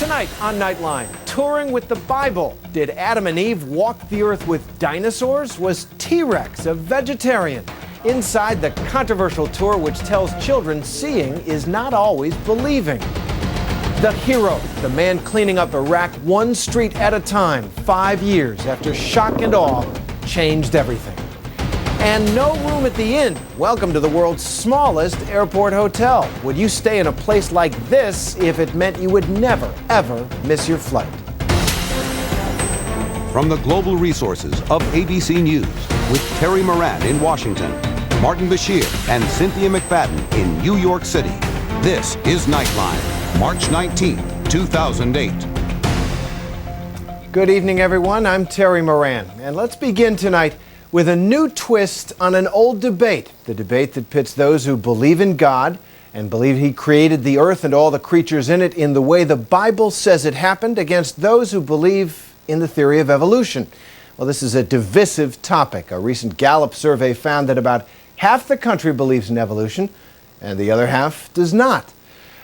Tonight on Nightline, touring with the Bible. Did Adam and Eve walk the earth with dinosaurs? Was T-Rex a vegetarian? Inside the controversial tour which tells children seeing is not always believing. The hero, the man cleaning up Iraq one street at a time, 5 years after shock and awe changed everything. And no room at the inn. Welcome to the world's smallest airport hotel. Would you stay in a place like this if it meant you would never, ever miss your flight? From the global resources of ABC News, with Terry Moran in Washington, Martin Bashir and Cynthia McFadden in New York City, this is Nightline, March 19, 2008. Good evening, everyone. I'm Terry Moran, and let's begin tonight with a new twist on an old debate, the debate that pits those who believe in God and believe He created the earth and all the creatures in it in the way the Bible says it happened against those who believe in the theory of evolution. Well, this is a divisive topic. A recent Gallup survey found that about half the country believes in evolution and the other half does not.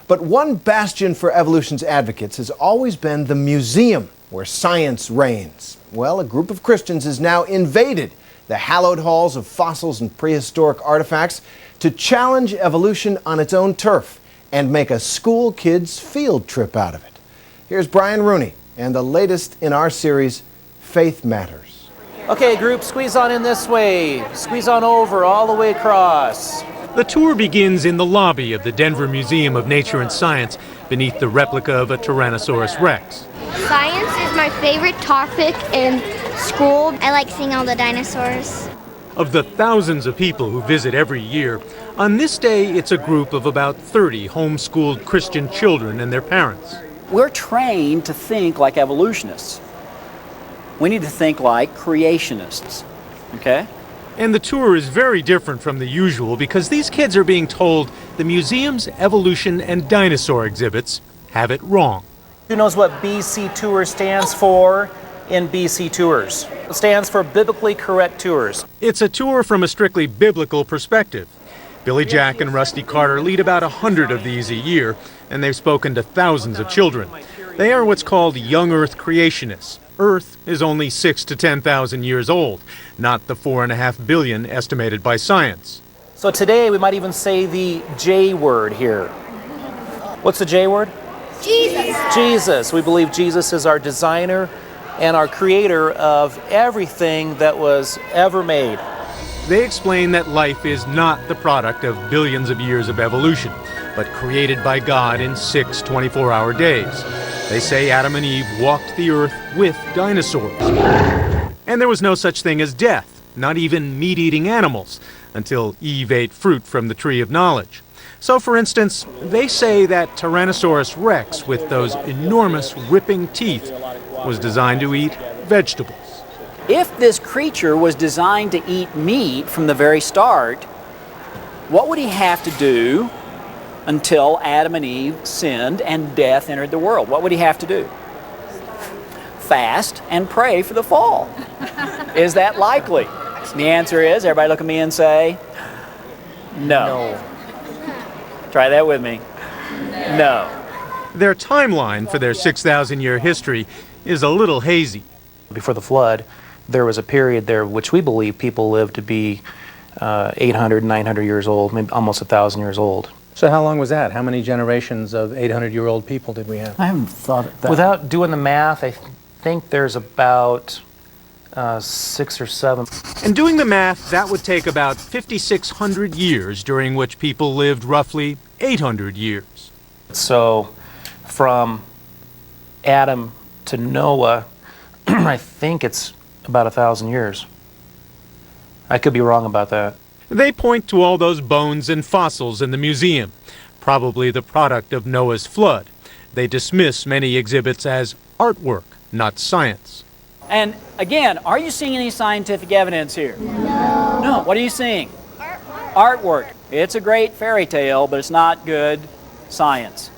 But one bastion for evolution's advocates has always been the museum where science reigns. Well, a group of Christians has now invaded the hallowed halls of fossils and prehistoric artifacts to challenge evolution on its own turf and make a school kids field trip out of it. Here's Brian Rooney and the latest in our series, Faith Matters. Okay, group, squeeze on in this way. Squeeze on over, all the way across. The tour begins in the lobby of the Denver Museum of Nature and Science beneath the replica of a Tyrannosaurus Rex. Science is my favorite topic in school. I like seeing all the dinosaurs. Of the thousands of people who visit every year, on this day it's a group of about 30 homeschooled Christian children and their parents. We're trained to think like evolutionists. We need to think like creationists, okay? And the tour is very different from the usual because these kids are being told the museum's evolution and dinosaur exhibits have it wrong. Who knows what BC Tour stands for in BC Tours? It stands for Biblically Correct Tours. It's a tour from a strictly biblical perspective. Billy Jack and Rusty Carter lead about 100 of these a year, and they've spoken to thousands of children. They are what's called young Earth creationists. Earth is only 6,000 to 10,000 years old, not the 4.5 billion estimated by science. So today we might even say the J word here. What's the J word? Jesus. Jesus. We believe Jesus is our designer and our creator of everything that was ever made. They explain that life is not the product of billions of years of evolution, but created by God in 6 24-hour days. They say Adam and Eve walked the earth with dinosaurs. And there was no such thing as death, not even meat-eating animals, until Eve ate fruit from the tree of knowledge. So, for instance, they say that Tyrannosaurus Rex, with those enormous ripping teeth, was designed to eat vegetables. If this creature was designed to eat meat from the very start, what would he have to do until Adam and Eve sinned and death entered the world? What would he have to do? Fast and pray for the fall. Is that likely? The answer is, everybody look at me and say, no. Try that with me. No. Their timeline for their 6,000-year history is a little hazy. Before the flood, there was a period there which we believe people lived to be 800, 900 years old, maybe almost 1,000 years old. So how long was that? How many generations of 800-year-old people did we have? I haven't thought of that. Without doing the math, I think there's about 6 or 7. And doing the math, that would take about 5,600 years, during which people lived roughly 800 years. So from Adam to Noah, I think it's about 1,000 years. I could be wrong about that. They point to all those bones and fossils in the museum, probably the product of Noah's flood. They dismiss many exhibits as artwork, not science. And again, are you seeing any scientific evidence here? No. No. What are you seeing? Artwork. It's a great fairy tale, but it's not good science.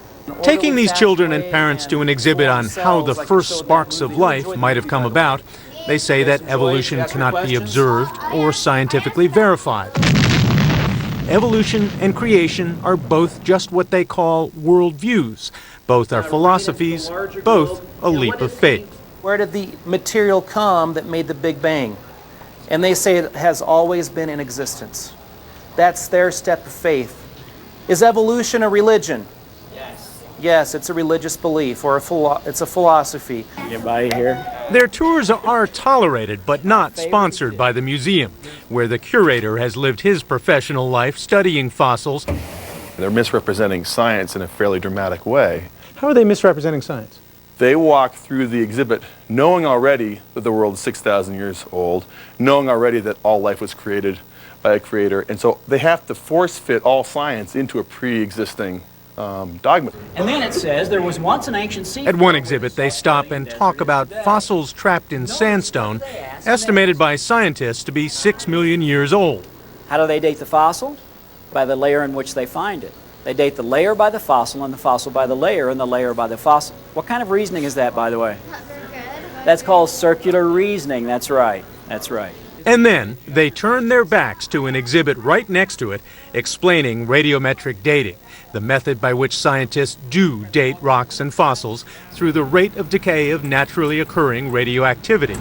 Taking these children and parents to an exhibit on how the first sparks of life might have come about, they say that evolution cannot be observed or scientifically verified. Evolution and creation are both just what they call worldviews, Both are philosophies, both a leap of faith. Where did the material come that made the Big Bang? And they say it has always been in existence. That's their step of faith. Is evolution a religion? Yes, it's a religious belief, or it's a philosophy. Anybody here? Their tours are tolerated but not sponsored by the museum, where the curator has lived his professional life studying fossils. They're misrepresenting science in a fairly dramatic way. How are they misrepresenting science? They walk through the exhibit knowing already that the world is 6,000 years old, knowing already that all life was created by a creator, and so they have to force fit all science into a pre-existing dogma. And then it says there was once an ancient sea. At one exhibit, they stop and talk about fossils trapped in sandstone, estimated by scientists to be 6 million years old. How do they date the fossil? By the layer in which they find it. They date the layer by the fossil, and the fossil by the layer, and the layer by the fossil. What kind of reasoning is that, by the way? That's called circular reasoning. That's right. That's right. And then they turn their backs to an exhibit right next to it explaining radiometric dating, the method by which scientists do date rocks and fossils through the rate of decay of naturally occurring radioactivity.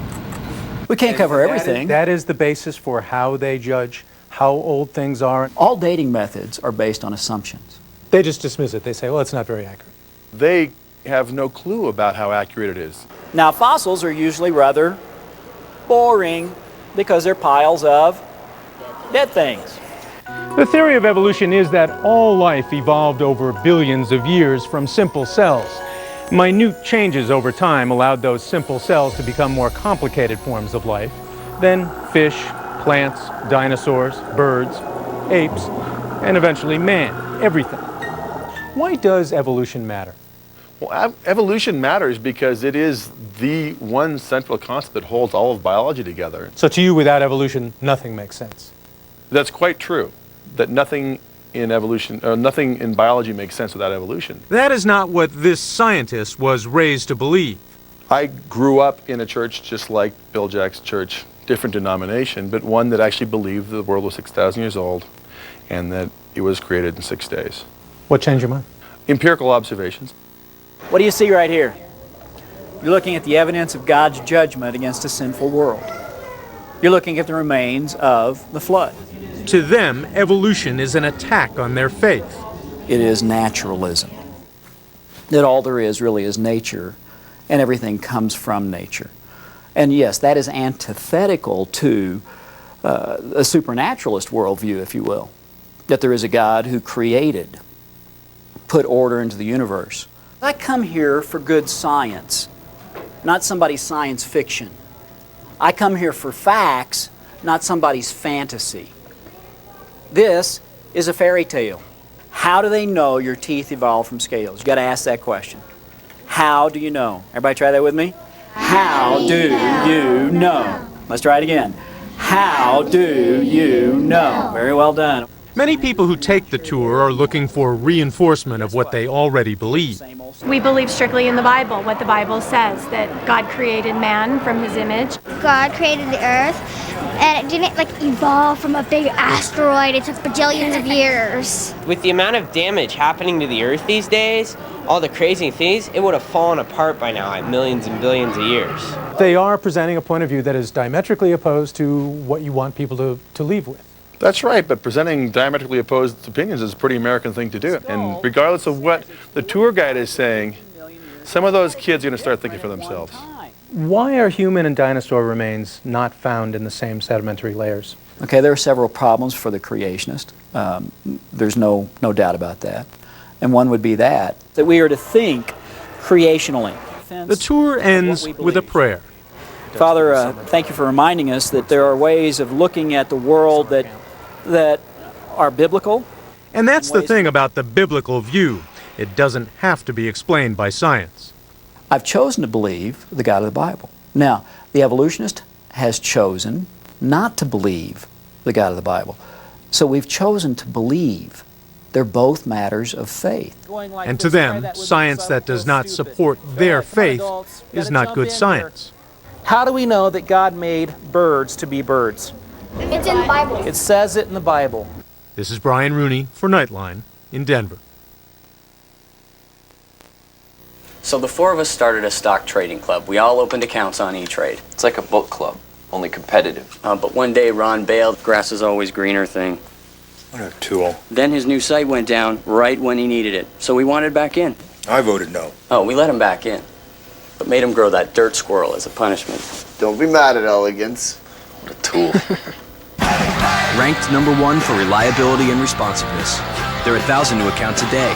We can't cover everything. That is the basis for how they judge how old things are. All dating methods are based on assumptions. They just dismiss it. They say, well, it's not very accurate. They have no clue about how accurate it is. Now, fossils are usually rather boring because they're piles of dead things. The theory of evolution is that all life evolved over billions of years from simple cells. Minute changes over time allowed those simple cells to become more complicated forms of life. Then fish, plants, dinosaurs, birds, apes, and eventually man, everything. Why does evolution matter? Well, evolution matters because it is the one central concept that holds all of biology together. So to you, without evolution, nothing makes sense. That's quite true, that nothing in evolution, nothing in biology makes sense without evolution. That is not what this scientist was raised to believe. I grew up in a church just like Bill Jack's church, different denomination, but one that actually believed the world was 6,000 years old and that it was created in 6 days. What changed your mind? Empirical observations. What do you see right here? You're looking at the evidence of God's judgment against a sinful world. You're looking at the remains of the flood. To them, evolution is an attack on their faith. It is naturalism. That all there is really is nature, and everything comes from nature. And yes, that is antithetical to a supernaturalist worldview, if you will. That there is a God who created, put order into the universe. I come here for good science, not somebody's science fiction. I come here for facts, not somebody's fantasy. This is a fairy tale. How do they know your teeth evolved from scales? You've got to ask that question. How do you know? Everybody try that with me? How do you know? Let's try it again. How do you know? Very well done. Many people who take the tour are looking for reinforcement of what they already believe. We believe strictly in the Bible, what the Bible says, that God created man from his image. God created the earth, and it didn't evolve from a big asteroid. It took bajillions of years. With the amount of damage happening to the earth these days, all the crazy things, it would have fallen apart by now at millions and billions of years. They are presenting a point of view that is diametrically opposed to what you want people to leave with. That's right, but presenting diametrically opposed opinions is a pretty American thing to do. And regardless of what the tour guide is saying, some of those kids are going to start thinking for themselves. Why are human and dinosaur remains not found in the same sedimentary layers? Okay, there are several problems for the creationist. There's no doubt about that. And one would be that we are to think creationally. The tour ends with a prayer. Father, thank you for reminding us that there are ways of looking at the world that are biblical. And that's the thing about the biblical view. It doesn't have to be explained by science. I've chosen to believe the God of the Bible. Now, the evolutionist has chosen not to believe the God of the Bible. So we've chosen to believe. They're both matters of faith. And to them, science that does not support their faith is not good science. How do we know that God made birds to be birds? It's in the Bible. It says it in the Bible. This is Brian Rooney for Nightline in Denver. So the four of us started a stock trading club. We all opened accounts on E-Trade. It's like a book club, only competitive. But one day Ron bailed. Grass is always greener thing. What a tool. Then his new site went down right when he needed it. So we wanted back in. I voted no. Oh, we let him back in. But made him grow that dirt squirrel as a punishment. Don't be mad at elegance. What a tool. Ranked #1 for reliability and responsiveness. There are 1,000 new accounts a day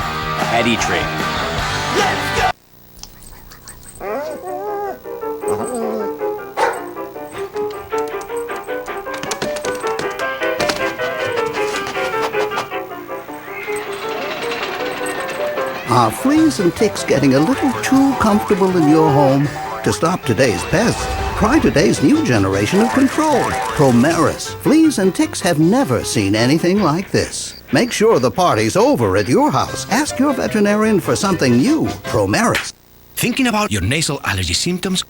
at E-Trade. Are fleas and ticks getting a little too comfortable in your home? To stop today's pests, try today's new generation of control, Promeris. Fleas and ticks have never seen anything like this. Make sure the party's over at your house. Ask your veterinarian for something new, Promeris. Thinking about your nasal allergy symptoms?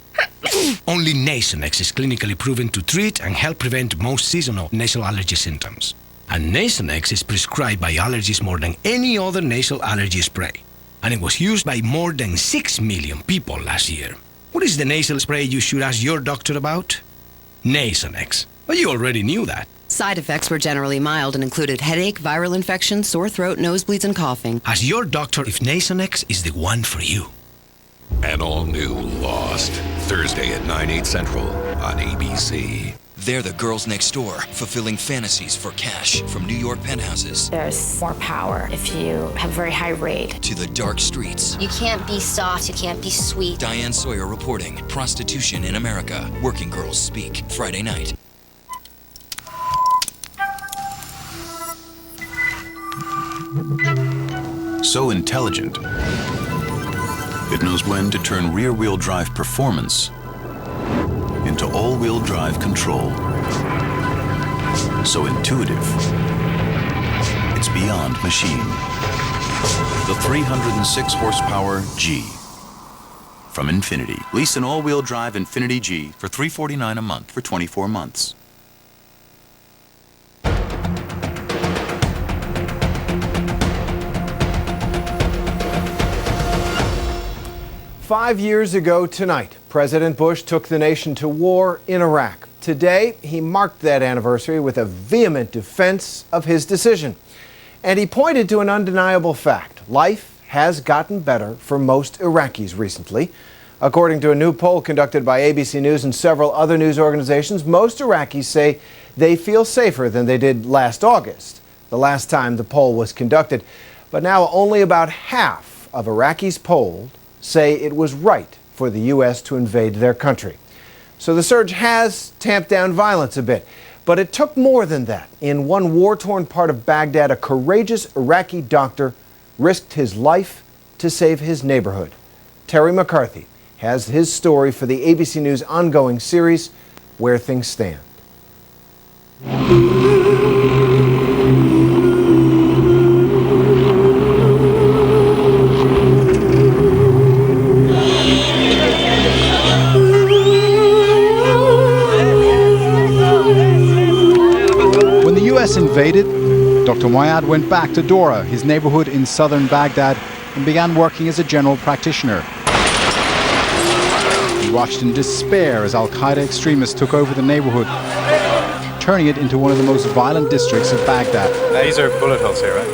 Only Nasonex is clinically proven to treat and help prevent most seasonal nasal allergy symptoms. And Nasonex is prescribed by allergists more than any other nasal allergy spray. And it was used by more than 6 million people last year. What is the nasal spray you should ask your doctor about? Nasonex. Well, you already knew that. Side effects were generally mild and included headache, viral infection, sore throat, nosebleeds, and coughing. Ask your doctor if Nasonex is the one for you. An all-new Lost, Thursday at 9/8 Central on ABC. They're the girls next door, fulfilling fantasies for cash from New York penthouses. There's more power if you have a very high rate. To the dark streets. You can't be soft, you can't be sweet. Diane Sawyer reporting, Prostitution in America. Working Girls Speak, Friday night. So intelligent, it knows when to turn rear-wheel drive performance into all-wheel drive control. So intuitive, it's beyond machine. The 306 horsepower G from Infiniti. Lease an all-wheel drive Infiniti G for $349 a month for 24 months. Five years ago tonight, President Bush took the nation to war in Iraq. Today, he marked that anniversary with a vehement defense of his decision. And he pointed to an undeniable fact. Life has gotten better for most Iraqis recently. According to a new poll conducted by ABC News and several other news organizations, most Iraqis say they feel safer than they did last August, the last time the poll was conducted. But now only about half of Iraqis polled say it was right for the U.S. to invade their country. So the surge has tamped down violence a bit. But it took more than that. In one war-torn part of Baghdad, a courageous Iraqi doctor risked his life to save his neighborhood. Terry McCarthy has his story for the ABC News ongoing series, Where Things Stand. Invaded, Dr. Moayad went back to Dora, his neighborhood in southern Baghdad, and began working as a general practitioner. He watched in despair as Al-Qaeda extremists took over the neighborhood, turning it into one of the most violent districts of Baghdad. These are bullet holes here, right?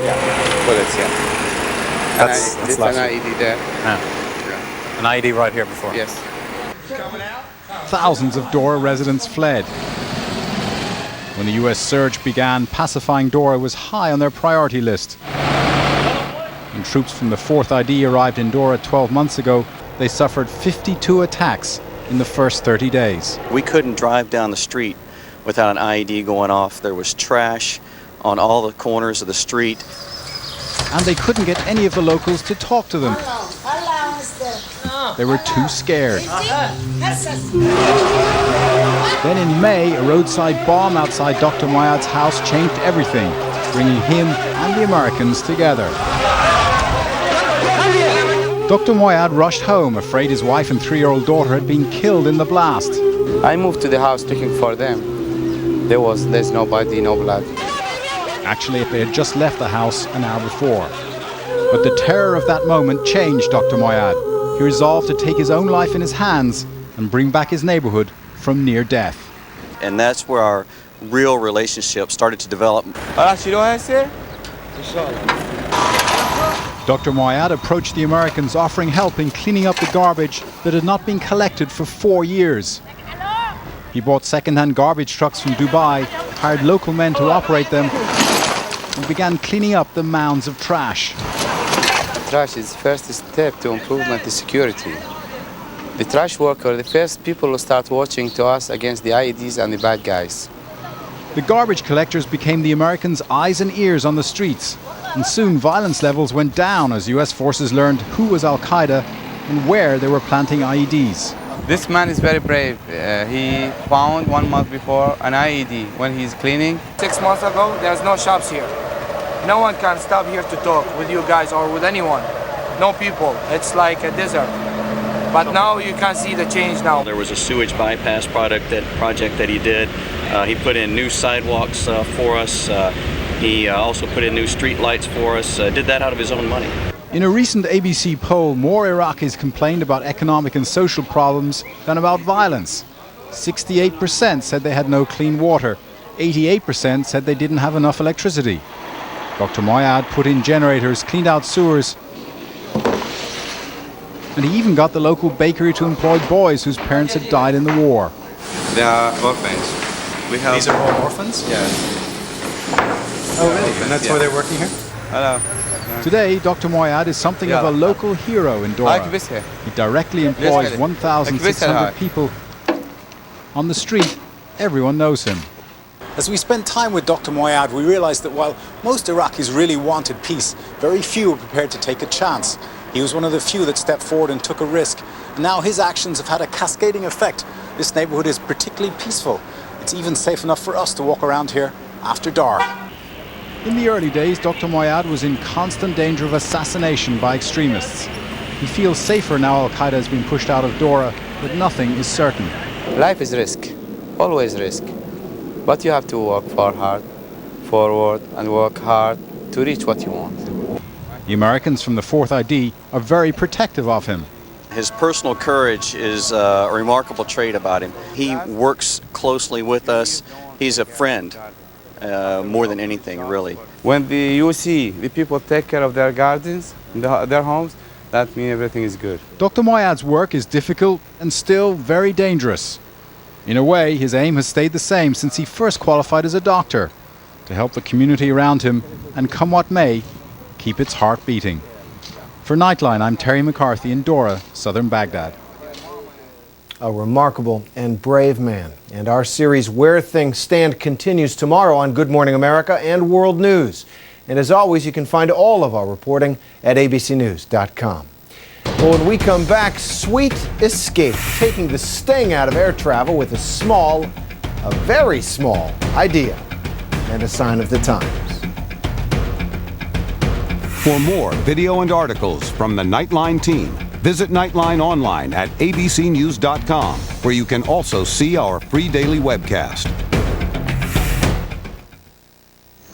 Yeah, bullets, yeah. That's It's an IED there. Yeah. An IED right here before? Yes. Thousands of Dora residents fled. When the U.S. surge began, pacifying Dora was high on their priority list. When troops from the 4th ID arrived in Dora 12 months ago, they suffered 52 attacks in the first 30 days. We couldn't drive down the street without an IED going off. There was trash on all the corners of the street. And they couldn't get any of the locals to talk to them. They were too scared. Then in May, a roadside bomb outside Dr. Moayad's house changed everything, bringing him and the Americans together. Dr. Moayad rushed home, afraid his wife and 3-year-old daughter had been killed in the blast. I moved to the house looking for them. There's nobody, no blood. Actually, they had just left the house an hour before. But the terror of that moment changed Dr. Moyad. He resolved to take his own life in his hands and bring back his neighborhood from near death. And that's where our real relationship started to develop. Dr. Moyad approached the Americans offering help in cleaning up the garbage that had not been collected for 4 years. He bought second-hand garbage trucks from Dubai, hired local men to operate them, and began cleaning up the mounds of trash. Trash is the first step to improvement the security. The trash worker are the first people who start watching to us against the IEDs and the bad guys. The garbage collectors became the Americans' eyes and ears on the streets, and soon violence levels went down as US forces learned who was Al-Qaeda and where they were planting IEDs. This man is very brave. He found 1 month before an IED when he's cleaning. 6 months ago, there's no shops here. No one can stop here to talk with you guys or with anyone. No people. It's like a desert. But now you can see the change now. There was a sewage bypass project that he did. He put in new sidewalks for us. He also put in new street lights for us. Did that out of his own money. In a recent ABC poll, more Iraqis complained about economic and social problems than about violence. 68% said they had no clean water. 88% said they didn't have enough electricity. Dr. Moyad put in generators, cleaned out sewers, and he even got the local bakery to employ boys whose parents had died in the war. They are orphans. These are all orphans? Yeah. Oh, really? And that's why they're working here? Hello. Today, Dr. Moyad is something of a local hero in Dora. He directly employs 1,600 people. On the street, everyone knows him. As we spent time with Dr. Moyad, we realized that while most Iraqis really wanted peace, very few were prepared to take a chance. He was one of the few that stepped forward and took a risk. And now his actions have had a cascading effect. This neighborhood is particularly peaceful. It's even safe enough for us to walk around here after dark. In the early days, Dr. Moyad was in constant danger of assassination by extremists. He feels safer now Al-Qaeda has been pushed out of Dora, but nothing is certain. Life is risk, always risk. But you have to work forward, and work hard to reach what you want. The Americans from the 4th ID are very protective of him. His personal courage is a remarkable trait about him. He works closely with us. He's a friend, more than anything, really. When you see the people take care of their gardens, their homes, that means everything is good. Dr. Moyad's work is difficult and still very dangerous. In a way, his aim has stayed the same since he first qualified as a doctor, to help the community around him and, come what may, keep its heart beating. For Nightline, I'm Terry McCarthy in Dora, southern Baghdad. A remarkable and brave man. And our series Where Things Stand continues tomorrow on Good Morning America and World News. And as always, you can find all of our reporting at abcnews.com. Well, when we come back, sweet escape, taking the sting out of air travel with a very small idea and a sign of the times. For more video and articles from the Nightline team, visit Nightline online at abcnews.com, where you can also see our free daily webcast.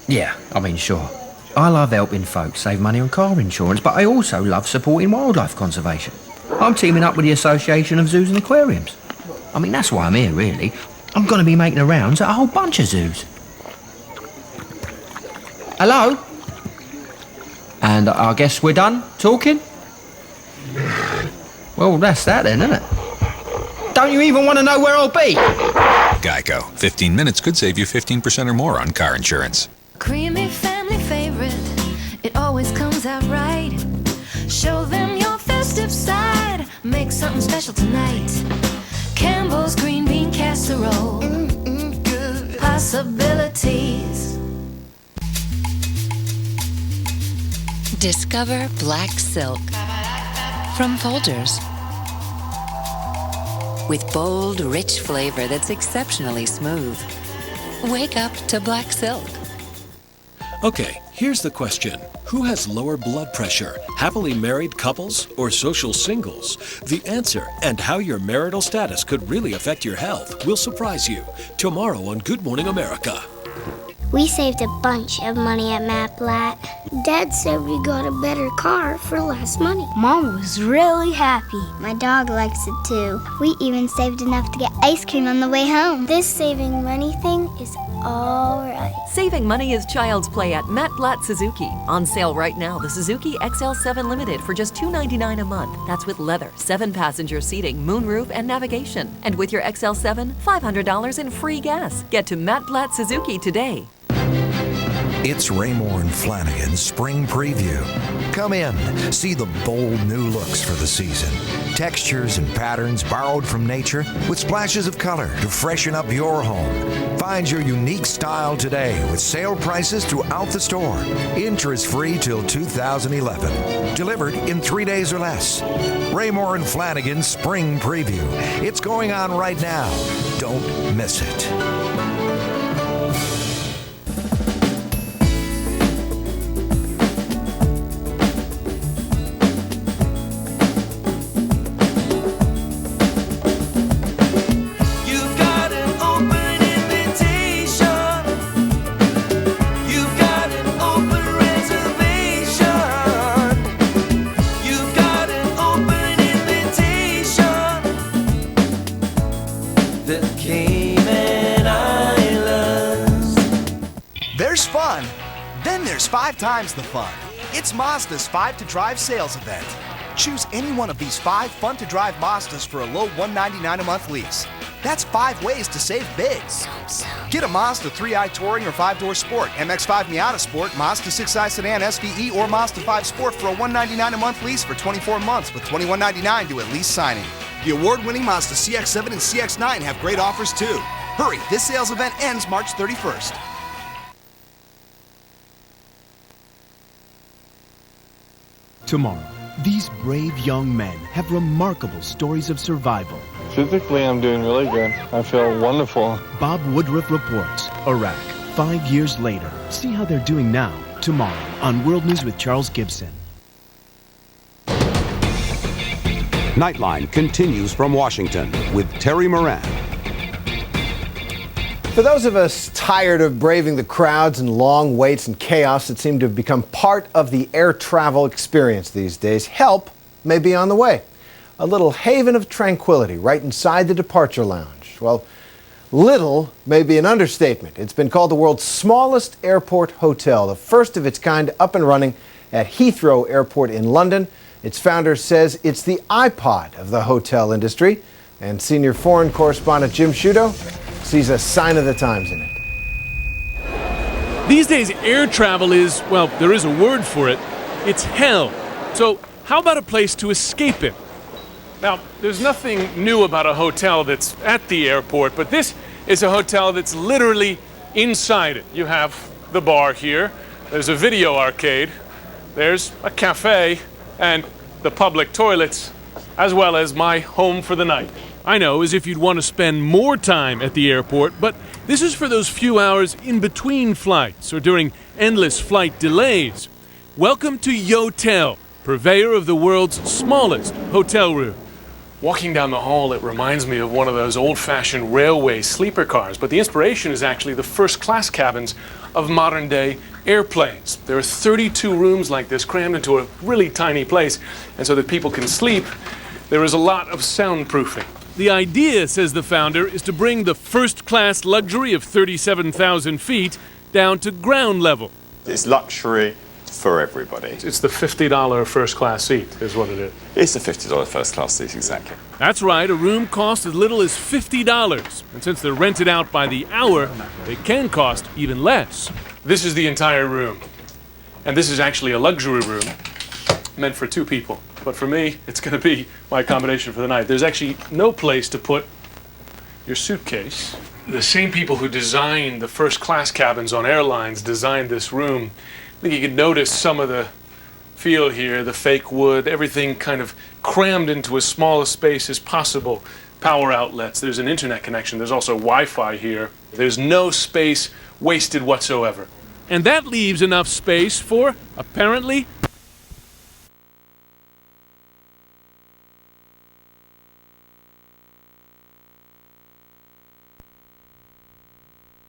Yeah, I mean, sure. I love helping folks save money on car insurance, but I also love supporting wildlife conservation. I'm teaming up with the Association of Zoos and Aquariums. I mean, that's why I'm here, really. I'm going to be making the rounds at a whole bunch of zoos. Hello? And I guess we're done talking? Well, that's that then, isn't it? Don't you even want to know where I'll be? Geico. 15 minutes could save you 15% or more on car insurance. Creamy family favorite, it always comes out right. Show them your festive side, make something special tonight. Campbell's green bean casserole, possibilities. Discover Black Silk from Folgers. With bold, rich flavor that's exceptionally smooth. Wake up to Black Silk. Okay, here's the question. Who has lower blood pressure, happily married couples or social singles? The answer and how your marital status could really affect your health will surprise you tomorrow on Good Morning America. We saved a bunch of money at Matplat. Dad said we got a better car for less money. Mom was really happy. My dog likes it too. We even saved enough to get ice cream on the way home. This saving money thing is all right. Saving money is child's play at Matplat Suzuki. On sale right now, the Suzuki XL7 Limited for just $299 a month. That's with leather, 7-passenger seating, moonroof, and navigation. And with your XL7, $500 in free gas. Get to Matplat Suzuki today. It's Raymore and Flanagan's Spring Preview. Come in, see the bold new looks for the season. Textures and patterns borrowed from nature with splashes of color to freshen up your home. Find your unique style today with sale prices throughout the store. Interest-free till 2011. Delivered in 3 days or less. Raymore and Flanagan's Spring Preview. It's going on right now. Don't miss it. There's fun, then there's 5 times the fun. It's Mazda's 5 to Drive sales event. Choose any one of these 5 fun to drive Mazdas for a low $199 a month lease. That's 5 ways to save big. Get a Mazda 3i Touring or 5-door Sport, MX-5 Miata Sport, Mazda 6i Sedan SVE, or Mazda 5 Sport for a $199 a month lease for 24 months with $21.99 due at lease signing. The award-winning Mazda CX-7 and CX-9 have great offers too. Hurry, this sales event ends March 31st. Tomorrow, these brave young men have remarkable stories of survival. Physically, I'm doing really good. I feel wonderful. Bob Woodruff reports Iraq, 5 years later. See how they're doing now, tomorrow, on World News with Charles Gibson. Nightline continues from Washington with Terry Moran. For those of us tired of braving the crowds and long waits and chaos that seem to have become part of the air travel experience these days, help may be on the way. A little haven of tranquility right inside the departure lounge. Well, little may be an understatement. It's been called the world's smallest airport hotel, the first of its kind up and running at Heathrow Airport in London. Its founder says it's the iPod of the hotel industry. And senior foreign correspondent Jim Sciutto sees a sign of the times in it. These days, air travel is, well, there is a word for it. It's hell. So how about a place to escape it? Now, there's nothing new about a hotel that's at the airport, but this is a hotel that's literally inside it. You have the bar here, there's a video arcade, there's a cafe, and the public toilets, as well as my home for the night. I know, as if you'd want to spend more time at the airport, but this is for those few hours in between flights or during endless flight delays. Welcome to Yotel, purveyor of the world's smallest hotel room. Walking down the hall, it reminds me of one of those old-fashioned railway sleeper cars, but the inspiration is actually the first-class cabins of modern-day airplanes. There are 32 rooms like this crammed into a really tiny place, and so that people can sleep, there is a lot of soundproofing. The idea, says the founder, is to bring the first-class luxury of 37,000 feet down to ground level. It's luxury for everybody. It's the $50 first-class seat, is what it is. It's a $50 first-class seat, exactly. That's right, a room costs as little as $50. And since they're rented out by the hour, they can cost even less. This is the entire room. And this is actually a luxury room meant for 2 people. But for me, it's going to be my accommodation for the night. There's actually no place to put your suitcase. The same people who designed the first-class cabins on airlines designed this room. I think you can notice some of the feel here, the fake wood, everything kind of crammed into as small a space as possible. Power outlets, there's an internet connection, there's also Wi-Fi here. There's no space wasted whatsoever. And that leaves enough space for, apparently,